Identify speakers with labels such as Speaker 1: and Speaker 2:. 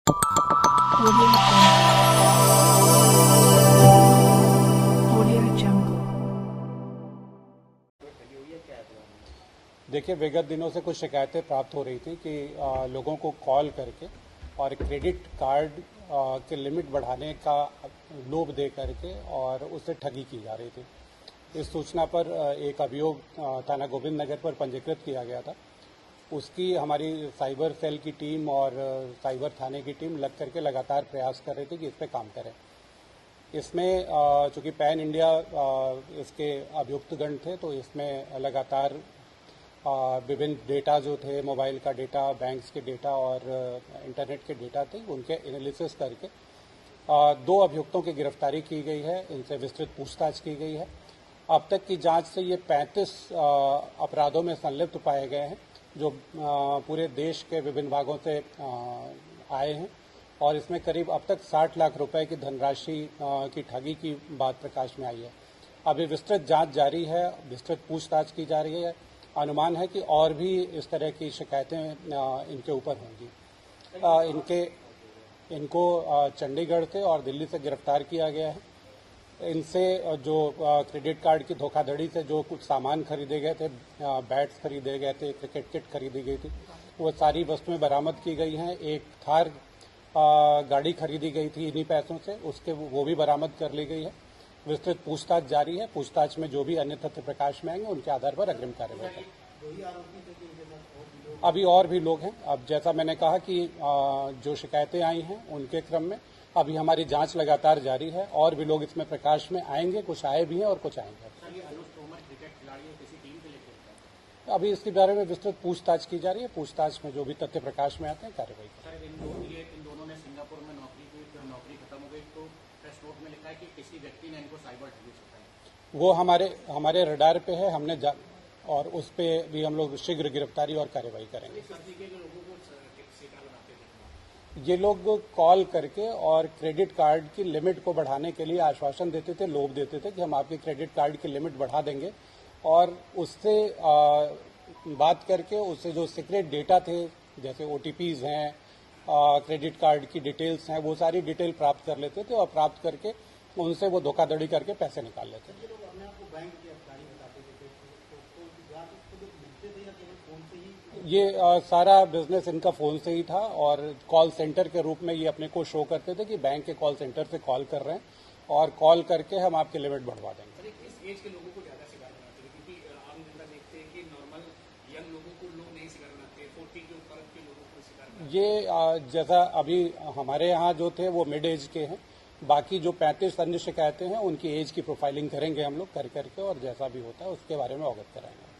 Speaker 1: Audio Jungle.
Speaker 2: देखिए, विगत दिनों से कुछ शिकायतें प्राप्त हो रही थी कि लोगों को कॉल करके और क्रेडिट कार्ड के लिमिट बढ़ाने का लोभ दे करके और उससे ठगी की जा रही थी। इस सूचना पर एक अभियोग थाना गोविंद नगर पर पंजीकृत किया गया था। उसकी हमारी साइबर सेल की टीम और साइबर थाने की टीम लग करके लगातार प्रयास कर रही थी कि इस पर काम करें। इसमें चूँकि पैन इंडिया इसके अभियुक्तगण थे, तो इसमें लगातार विभिन्न डेटा जो थे, मोबाइल का डेटा, बैंक्स के डेटा और इंटरनेट के डेटा थे, उनके एनालिसिस करके दो अभियुक्तों की गिरफ्तारी की गई है। इनसे विस्तृत पूछताछ की गई है। अब तक की जांच से ये 35 अपराधों में संलिप्त पाए गए हैं, जो पूरे देश के विभिन्न भागों से आए हैं और इसमें करीब अब तक 60 लाख रुपए की धनराशि की ठगी की बात प्रकाश में आई है। अभी विस्तृत जांच जारी है, विस्तृत पूछताछ की जा रही है। अनुमान है कि और भी इस तरह की शिकायतें इनके ऊपर होंगी। इनको चंडीगढ़ से और दिल्ली से गिरफ्तार किया गया है। इनसे जो क्रेडिट कार्ड की धोखाधड़ी से जो कुछ सामान खरीदे गए थे, बैट्स खरीदे गए थे, क्रिकेट किट खरीदी गई थी, वो सारी वस्तुएं बरामद की गई हैं। एक थार गाड़ी खरीदी गई थी इन्हीं पैसों से, उसके वो भी बरामद कर ली गई है। विस्तृत पूछताछ जारी है। पूछताछ में जो भी अन्य तथ्य प्रकाश में आएंगे उनके आधार पर अग्रिम कार्रवाई करेंगे। अभी और भी लोग हैं। अब जैसा मैंने कहा कि जो शिकायतें आई हैं उनके क्रम में अभी हमारी जांच लगातार जारी है। और भी लोग इसमें प्रकाश में आएंगे, कुछ आए भी हैं और कुछ आएंगे। अभी इसके बारे में विस्तृत पूछताछ की जा रही है। पूछताछ में जो भी तथ्य प्रकाश में आते हैं कार्रवाई करेंगे।
Speaker 3: इन दोनों ने सिंगापुर में नौकरी की, फिर नौकरी खत्म हो गई, तो प्रेस नोट में लिखा है कि किसी व्यक्ति ने इनको साइबर ठगी सिखाई।
Speaker 2: वो हमारे रडार पे है। हमने और उस पे भी हम लोग शीघ्र गिरफ्तारी और कार्रवाई करेंगे। ये लोग कॉल करके और क्रेडिट कार्ड की लिमिट को बढ़ाने के लिए आश्वासन देते थे, लोभ देते थे कि हम आपके क्रेडिट कार्ड की लिमिट बढ़ा देंगे, और उससे बात करके उससे जो सीक्रेट डेटा थे, जैसे OTPs हैं, क्रेडिट कार्ड की डिटेल्स हैं, वो सारी डिटेल प्राप्त कर लेते थे और प्राप्त करके उनसे वो धोखाधड़ी करके पैसे निकाल लेते थे। ये सारा बिजनेस इनका फोन से ही था और कॉल सेंटर के रूप में ये अपने को शो करते थे कि बैंक के कॉल सेंटर से कॉल कर रहे हैं और कॉल करके हम आपकी लिमिट बढ़वा देंगे।
Speaker 3: किस एज के लोगों को ज्यादा शिकार बनाते हैं? क्योंकि आम जनता देखते हैं कि नॉर्मल यंग लोगों को लोग नहीं शिकार बनाते, 40 के ऊपर के लोगों को शिकार बनाते हैं।
Speaker 2: ये जैसा अभी हमारे यहाँ जो थे वो मिड एज के हैं। बाकी जो 35 अन्य शिकायतें हैं उनकी एज की प्रोफाइलिंग करेंगे हम लोग कर करके, और जैसा भी होता है उसके बारे में अवगत कराएंगे।